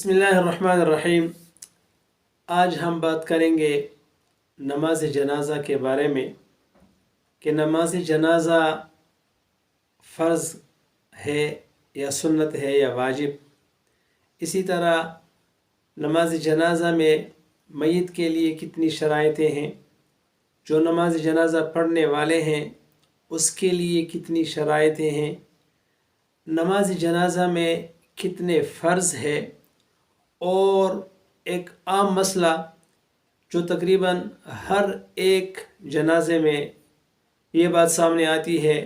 بسم اللہ الرحمن الرحیم۔ آج ہم بات کریں گے نماز جنازہ کے بارے میں کہ نماز جنازہ فرض ہے یا سنت ہے یا واجب۔ اسی طرح نماز جنازہ میں میت کے لیے کتنی شرائطیں ہیں، جو نماز جنازہ پڑھنے والے ہیں اس کے لیے کتنی شرائطیں ہیں، نماز جنازہ میں کتنے فرض ہے، اور ایک عام مسئلہ جو تقریباً ہر ایک جنازے میں یہ بات سامنے آتی ہے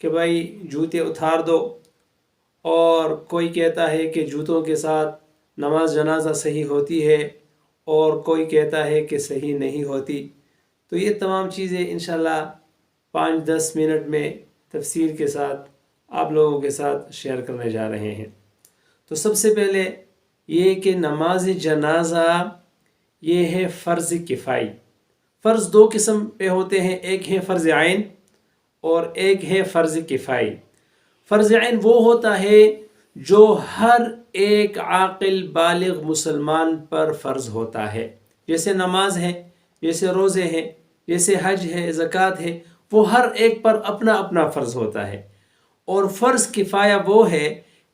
کہ بھائی جوتے اتار دو، اور کوئی کہتا ہے کہ جوتوں کے ساتھ نماز جنازہ صحیح ہوتی ہے اور کوئی کہتا ہے کہ صحیح نہیں ہوتی۔ تو یہ تمام چیزیں انشاءاللہ 5-10 منٹ میں تفصیل کے ساتھ آپ لوگوں کے ساتھ شیئر کرنے جا رہے ہیں۔ تو سب سے پہلے یہ کہ نماز جنازہ یہ ہے فرض کفائی۔ فرض دو قسم پہ ہوتے ہیں، ایک ہے فرض عین اور ایک ہے فرض کفائی۔ فرض عین وہ ہوتا ہے جو ہر ایک عاقل بالغ مسلمان پر فرض ہوتا ہے، جیسے نماز ہے، جیسے روزے ہیں، جیسے حج ہے، زکوٰۃ ہے، وہ ہر ایک پر اپنا اپنا فرض ہوتا ہے۔ اور فرض کفایہ وہ ہے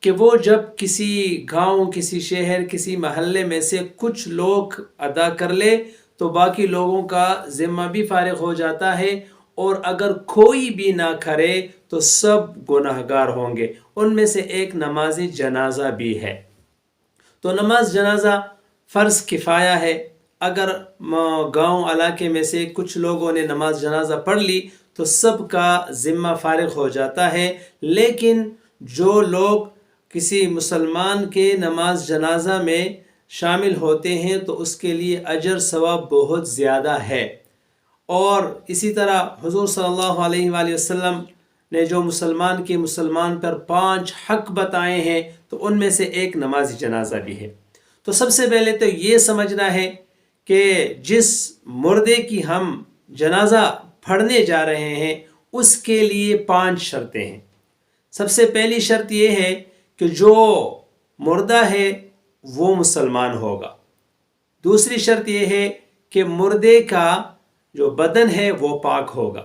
کہ وہ جب کسی گاؤں، کسی شہر، کسی محلے میں سے کچھ لوگ ادا کر لے تو باقی لوگوں کا ذمہ بھی فارغ ہو جاتا ہے، اور اگر کوئی بھی نہ کرے تو سب گناہگار ہوں گے۔ ان میں سے ایک نماز جنازہ بھی ہے۔ تو نماز جنازہ فرض کفایہ ہے۔ اگر گاؤں علاقے میں سے کچھ لوگوں نے نماز جنازہ پڑھ لی تو سب کا ذمہ فارغ ہو جاتا ہے، لیکن جو لوگ کسی مسلمان کے نماز جنازہ میں شامل ہوتے ہیں تو اس کے لیے اجر ثواب بہت زیادہ ہے۔ اور اسی طرح حضور صلی اللہ علیہ وآلہ وسلم نے جو مسلمان پر 5 حق بتائے ہیں تو ان میں سے ایک نماز جنازہ بھی ہے۔ تو سب سے پہلے تو یہ سمجھنا ہے کہ جس مردے کی ہم جنازہ پڑھنے جا رہے ہیں اس کے لیے 5 شرطیں ہیں۔ سب سے پہلی شرط یہ ہے کہ جو مردہ ہے وہ مسلمان ہوگا۔ دوسری شرط یہ ہے کہ مردے کا جو بدن ہے وہ پاک ہوگا۔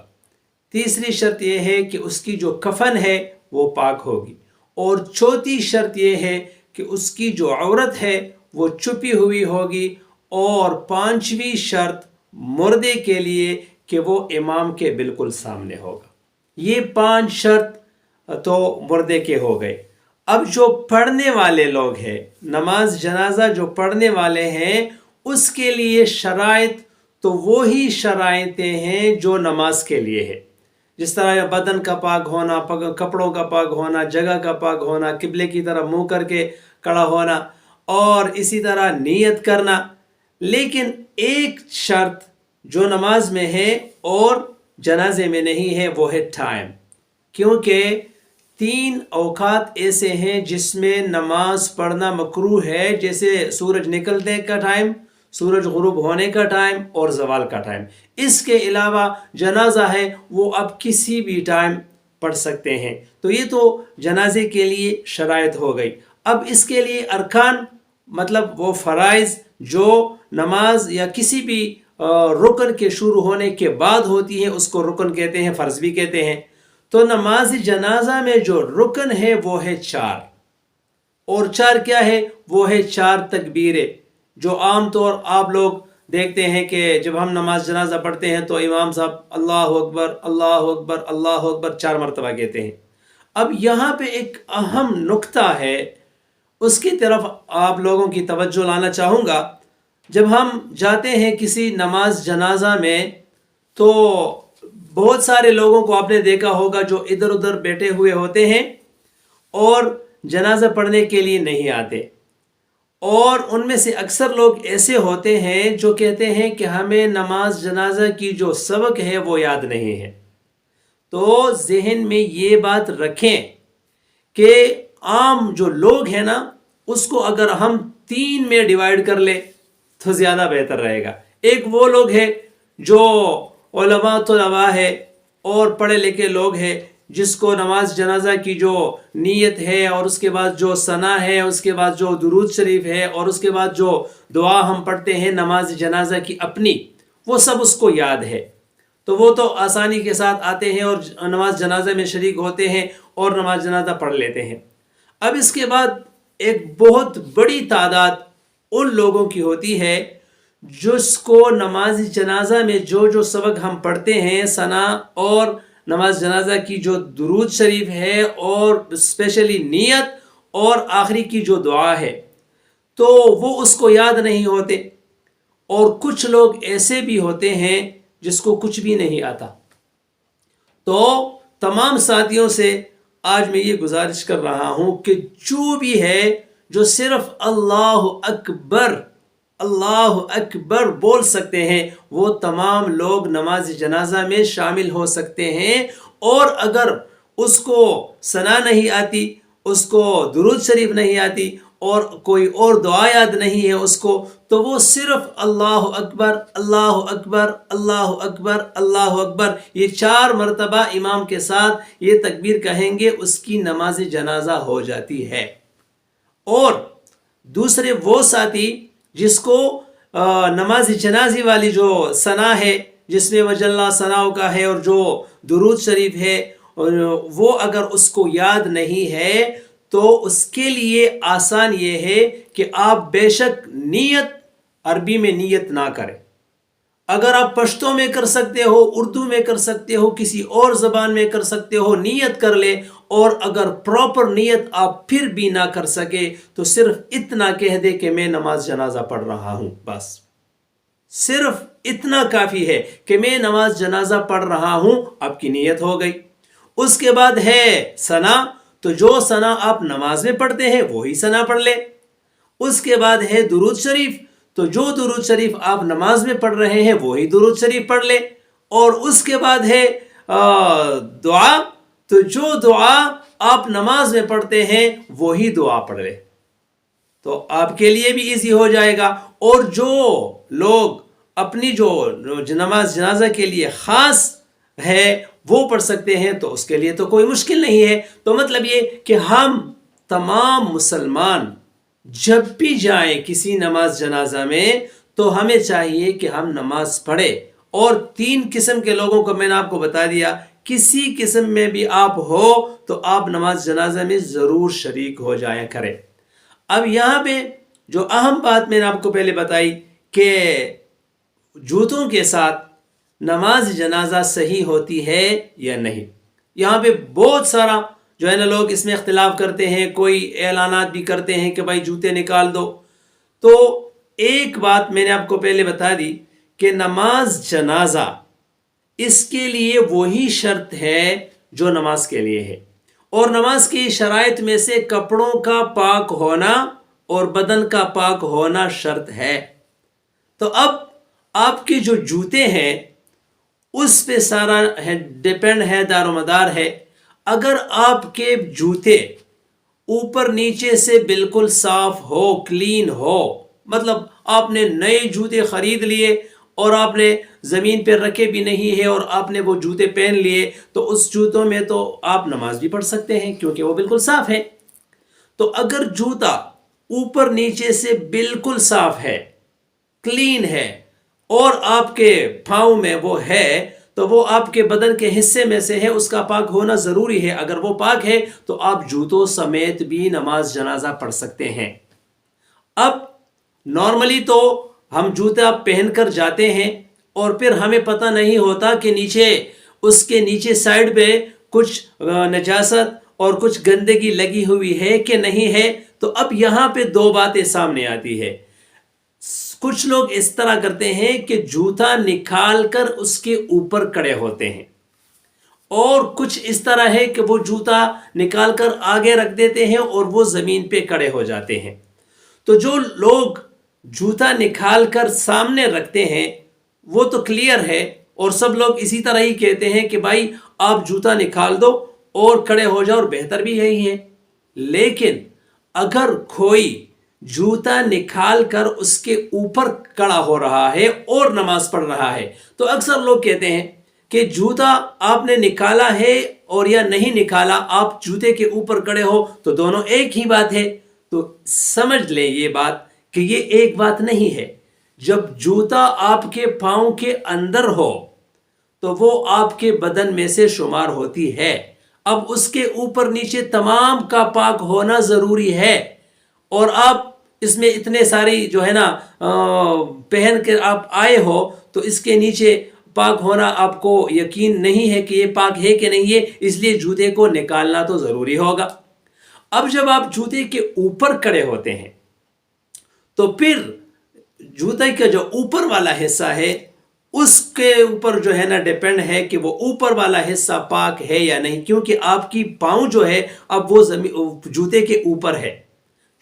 تیسری شرط یہ ہے کہ اس کی جو کفن ہے وہ پاک ہوگی۔ اور چوتھی شرط یہ ہے کہ اس کی جو عورت ہے وہ چھپی ہوئی ہوگی۔ اور 5ویں شرط مردے کے لیے کہ وہ امام کے بالکل سامنے ہوگا۔ یہ 5 شرط تو مردے کے ہو گئے۔ اب جو پڑھنے والے لوگ ہیں، نماز جنازہ جو پڑھنے والے ہیں، اس کے لیے شرائط تو وہی شرائطیں ہیں جو نماز کے لیے ہے، جس طرح بدن کا پاک ہونا، کپڑوں کا پاک ہونا، جگہ کا پاک ہونا، قبلے کی طرف منہ کر کے کھڑا ہونا، اور اسی طرح نیت کرنا۔ لیکن ایک شرط جو نماز میں ہے اور جنازے میں نہیں ہے وہ ہے ٹائم، کیونکہ 3 اوقات ایسے ہیں جس میں نماز پڑھنا مکروہ ہے، جیسے سورج نکلنے کا ٹائم، سورج غروب ہونے کا ٹائم اور زوال کا ٹائم۔ اس کے علاوہ جنازہ ہے وہ اب کسی بھی ٹائم پڑھ سکتے ہیں۔ تو یہ تو جنازے کے لیے شرائط ہو گئی۔ اب اس کے لیے ارکان، مطلب وہ فرائض جو نماز یا کسی بھی رکن کے شروع ہونے کے بعد ہوتی ہے اس کو رکن کہتے ہیں، فرض بھی کہتے ہیں۔ تو نماز جنازہ میں جو رکن ہے وہ ہے 4، اور 4 کیا ہے؟ وہ ہے 4 تکبیریں، جو عام طور آپ لوگ دیکھتے ہیں کہ جب ہم نماز جنازہ پڑھتے ہیں تو امام صاحب اللہ اکبر اللہ اکبر اللہ اکبر 4 مرتبہ کہتے ہیں۔ اب یہاں پہ ایک اہم نقطہ ہے، اس کی طرف آپ لوگوں کی توجہ لانا چاہوں گا۔ جب ہم جاتے ہیں کسی نماز جنازہ میں تو بہت سارے لوگوں کو آپ نے دیکھا ہوگا جو ادھر ادھر بیٹھے ہوئے ہوتے ہیں اور جنازہ پڑھنے کے لیے نہیں آتے، اور ان میں سے اکثر لوگ ایسے ہوتے ہیں جو کہتے ہیں کہ ہمیں نماز جنازہ کی جو سبق ہے وہ یاد نہیں ہے۔ تو ذہن میں یہ بات رکھیں کہ عام جو لوگ ہیں نا، اس کو اگر ہم 3 میں ڈیوائیڈ کر لیں تو زیادہ بہتر رہے گا۔ ایک وہ لوگ ہیں جو علماء طلباء ہے اور پڑھے لکھے لوگ ہیں جس کو نماز جنازہ کی جو نیت ہے اور اس کے بعد جو ثنا ہے، اس کے بعد جو درود شریف ہے اور اس کے بعد جو دعا ہم پڑھتے ہیں نماز جنازہ کی اپنی، وہ سب اس کو یاد ہے، تو وہ تو آسانی کے ساتھ آتے ہیں اور نماز جنازہ میں شریک ہوتے ہیں اور نماز جنازہ پڑھ لیتے ہیں۔ اب اس کے بعد ایک بہت بڑی تعداد ان لوگوں کی ہوتی ہے جس کو نماز جنازہ میں جو سبق ہم پڑھتے ہیں، ثنا اور نماز جنازہ کی جو درود شریف ہے اور اسپیشلی نیت اور آخری کی جو دعا ہے، تو وہ اس کو یاد نہیں ہوتے، اور کچھ لوگ ایسے بھی ہوتے ہیں جس کو کچھ بھی نہیں آتا۔ تو تمام ساتھیوں سے آج میں یہ گزارش کر رہا ہوں کہ جو بھی ہے جو صرف اللہ اکبر اللہ اکبر بول سکتے ہیں، وہ تمام لوگ نماز جنازہ میں شامل ہو سکتے ہیں، اور اگر اس کو ثنا نہیں آتی، اس کو درود شریف نہیں آتی اور کوئی اور دعا یاد نہیں ہے اس کو، تو وہ صرف اللہ اکبر اللہ اکبر اللہ اکبر اللہ اکبر یہ 4 مرتبہ امام کے ساتھ یہ تکبیر کہیں گے، اس کی نماز جنازہ ہو جاتی ہے۔ اور دوسرے وہ ساتھی جس کو نماز جنازی والی جو ثنا ہے، جس میں وجہ اللہ ثناء کا ہے اور جو درود شریف ہے، وہ اگر اس کو یاد نہیں ہے تو اس کے لیے آسان یہ ہے کہ آپ بے شک نیت عربی میں نیت نہ کریں، اگر آپ پشتو میں کر سکتے ہو، اردو میں کر سکتے ہو، کسی اور زبان میں کر سکتے ہو، نیت کر لے، اور اگر پراپر نیت آپ پھر بھی نہ کر سکے تو صرف اتنا کہہ دے کہ میں نماز جنازہ پڑھ رہا ہوں، بس صرف اتنا کافی ہے کہ میں نماز جنازہ پڑھ رہا ہوں، آپ کی نیت ہو گئی۔ اس کے بعد ہے ثنا، تو جو ثنا آپ نماز میں پڑھتے ہیں وہی ثنا پڑھ لے۔ اس کے بعد ہے درود شریف، تو جو درود شریف آپ نماز میں پڑھ رہے ہیں وہی درود شریف پڑھ لے۔ اور اس کے بعد ہے دعا، تو جو دعا آپ نماز میں پڑھتے ہیں وہی دعا پڑھ لے، تو آپ کے لیے بھی ایزی ہو جائے گا۔ اور جو لوگ اپنی جو نماز جنازہ کے لیے خاص ہے وہ پڑھ سکتے ہیں، تو اس کے لیے تو کوئی مشکل نہیں ہے۔ تو مطلب یہ کہ ہم تمام مسلمان جب بھی جائیں کسی نماز جنازہ میں تو ہمیں چاہیے کہ ہم نماز پڑھیں۔ اور 3 قسم کے لوگوں کو میں نے آپ کو بتا دیا، کسی قسم میں بھی آپ ہو تو آپ نماز جنازہ میں ضرور شریک ہو جایا کریں۔ اب یہاں پہ جو اہم بات میں نے آپ کو پہلے بتائی کہ جوتوں کے ساتھ نماز جنازہ صحیح ہوتی ہے یا نہیں، یہاں پہ بہت سارا جو ہے نا لوگ اس میں اختلاف کرتے ہیں، کوئی اعلانات بھی کرتے ہیں کہ بھائی جوتے نکال دو۔ تو ایک بات میں نے آپ کو پہلے بتا دی کہ نماز جنازہ اس کے لیے وہی شرط ہے جو نماز کے لیے ہے، اور نماز کی شرائط میں سے کپڑوں کا پاک ہونا اور بدن کا پاک ہونا شرط ہے۔ تو اب آپ کے جو جوتے ہیں اس پہ سارا ڈیپینڈ ہے، دار و مدار ہے۔ اگر آپ کے جوتے اوپر نیچے سے بالکل صاف ہو، کلین ہو، مطلب آپ نے نئے جوتے خرید لیے اور آپ نے زمین پہ رکھے بھی نہیں ہے اور آپ نے وہ جوتے پہن لیے، تو اس جوتوں میں تو آپ نماز بھی پڑھ سکتے ہیں کیونکہ وہ بالکل صاف ہے۔ تو اگر جوتا اوپر نیچے سے بالکل صاف ہے، کلین ہے، اور آپ کے پاؤں میں وہ ہے، تو وہ آپ کے بدن کے حصے میں سے ہے، اس کا پاک ہونا ضروری ہے۔ اگر وہ پاک ہے تو آپ جوتوں سمیت بھی نماز جنازہ پڑھ سکتے ہیں۔ اب نارملی تو ہم جوتا پہن کر جاتے ہیں اور پھر ہمیں پتہ نہیں ہوتا کہ نیچے اس کے نیچے سائڈ پہ کچھ نجاست اور کچھ گندگی لگی ہوئی ہے کہ نہیں ہے۔ تو اب یہاں پہ 2 باتیں سامنے آتی ہے۔ کچھ لوگ اس طرح کرتے ہیں کہ جوتا نکال کر اس کے اوپر کھڑے ہوتے ہیں، اور کچھ اس طرح ہے کہ وہ جوتا نکال کر آگے رکھ دیتے ہیں اور وہ زمین پہ کھڑے ہو جاتے ہیں۔ تو جو لوگ جوتا نکال کر سامنے رکھتے ہیں وہ تو کلیئر ہے، اور سب لوگ اسی طرح ہی کہتے ہیں کہ بھائی آپ جوتا نکال دو اور کھڑے ہو جاؤ، اور بہتر بھی یہی ہے۔ لیکن اگر کوئی جوتا نکال کر اس کے اوپر کھڑا ہو رہا ہے اور نماز پڑھ رہا ہے، تو اکثر لوگ کہتے ہیں کہ جوتا آپ نے نکالا ہے اور یا نہیں نکالا، آپ جوتے کے اوپر کھڑے ہو تو دونوں ایک ہی بات ہے. تو سمجھ لیں یہ بات کہ یہ ایک بات نہیں ہے. جب جوتا آپ کے پاؤں کے اندر ہو تو وہ آپ کے بدن میں سے شمار ہوتی ہے. اب اس کے اوپر نیچے تمام کا پاک ہونا ضروری ہے، اور آپ اس میں اتنے ساری جو ہے نا پہن کے آپ آئے ہو تو اس کے نیچے پاک ہونا آپ کو یقین نہیں ہے کہ یہ پاک ہے کہ نہیں ہے، اس لیے جوتے کو نکالنا تو ضروری ہوگا. اب جب آپ جوتے کے اوپر کھڑے ہوتے ہیں تو پھر جوتے کا جو اوپر والا حصہ ہے اس کے اوپر جو ہے نا ڈیپینڈ ہے کہ وہ اوپر والا حصہ پاک ہے یا نہیں، کیونکہ آپ کی پاؤں جو ہے اب وہ جوتے کے اوپر ہے.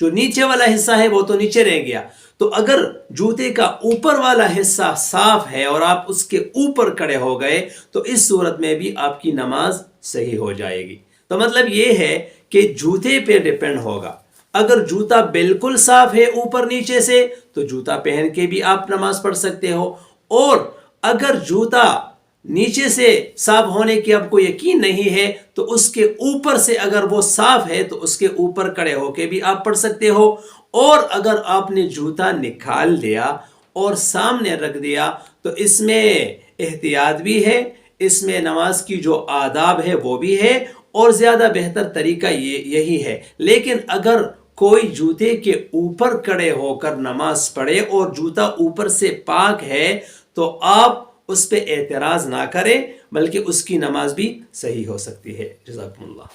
جو نیچے والا حصہ ہے وہ تو نیچے رہ گیا. تو اگر جوتے کا اوپر والا حصہ صاف ہے اور آپ اس کے اوپر کھڑے ہو گئے تو اس صورت میں بھی آپ کی نماز صحیح ہو جائے گی. تو مطلب یہ ہے کہ جوتے پہ ڈیپینڈ ہوگا. اگر جوتا بالکل صاف ہے اوپر نیچے سے تو جوتا پہن کے بھی آپ نماز پڑھ سکتے ہو، اور اگر جوتا نیچے سے صاف ہونے کی آپ کو یقین نہیں ہے تو اس کے اوپر سے اگر وہ صاف ہے تو اس کے اوپر کھڑے ہو کے بھی آپ پڑھ سکتے ہو. اور اگر آپ نے جوتا نکال دیا اور سامنے رکھ دیا تو اس میں احتیاط بھی ہے، اس میں نماز کی جو آداب ہے وہ بھی ہے، اور زیادہ بہتر طریقہ یہی ہے. لیکن اگر کوئی جوتے کے اوپر کھڑے ہو کر نماز پڑھے اور جوتا اوپر سے پاک ہے تو آپ اس پہ اعتراض نہ کریں، بلکہ اس کی نماز بھی صحیح ہو سکتی ہے. جزاکم اللہ.